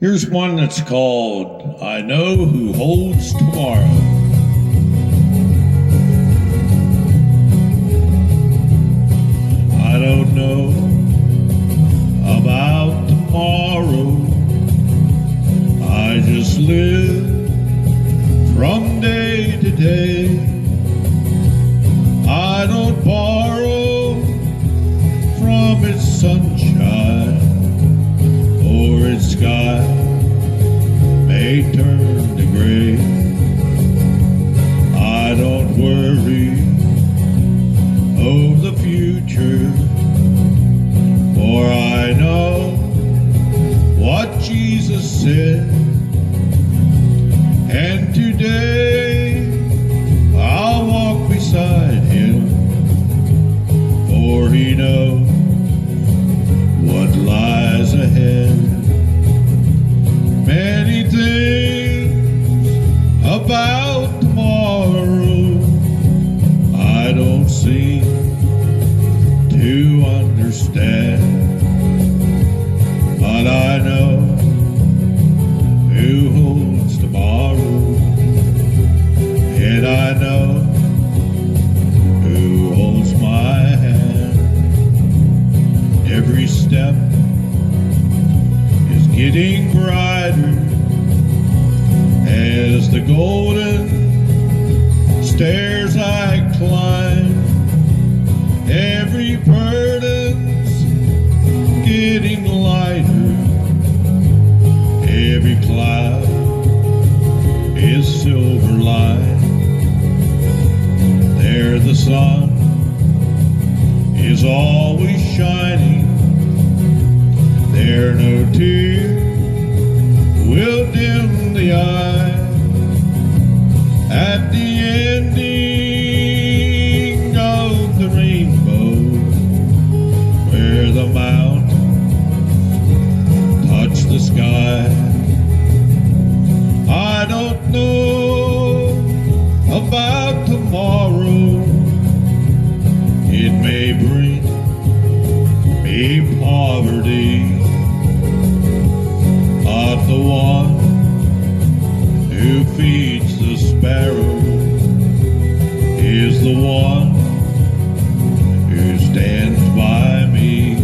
Here's one that's called I Know Who Holds Tomorrow. I don't know about tomorrow. I just live from day to day. I don't borrow from its sunshine or its sky may turn to gray. I don't worry of the future, for I know what Jesus said. And today I'll walk beside him, for he knows what lies ahead. Many things about tomorrow I don't seem to understand, but I know who holds tomorrow, and I know who holds my hand. Every step is getting brighter as the golden stairs I climb. Every burden's getting lighter, every cloud is silver lined. There the sun is always shining. There no tear will dim the eye. At the ending of the rainbow, where the mountains touch the sky, I don't know about tomorrow. It may bring me poverty, but the one who feeds the sparrow is the one who stands by me.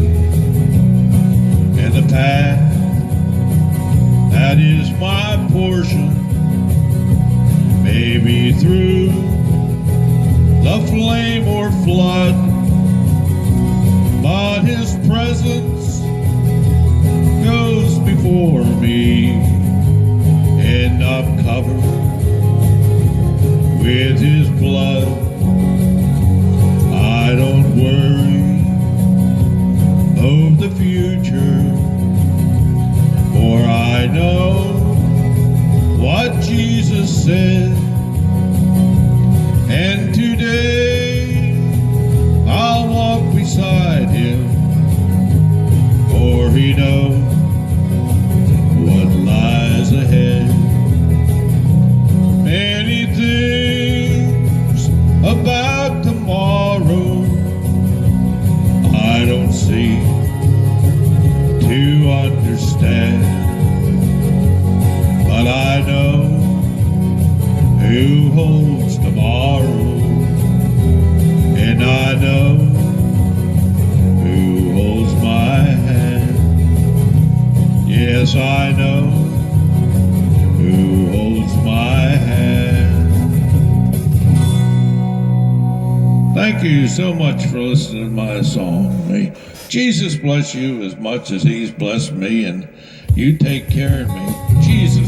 And the path that is my portion may be through the flame or flood, but his presence goes before me, and I'm covered with his blood. I don't worry of the future, for I know what Jesus said. And today I'll walk beside him, for he knows what lies ahead. Many things about tomorrow I don't seem to understand, but I know who holds tomorrow, and I know who holds my hand. Yes, I know who holds my hand. Thank you so much for listening to my song. May Jesus bless you as much as he's blessed me, and you take care of me. Jesus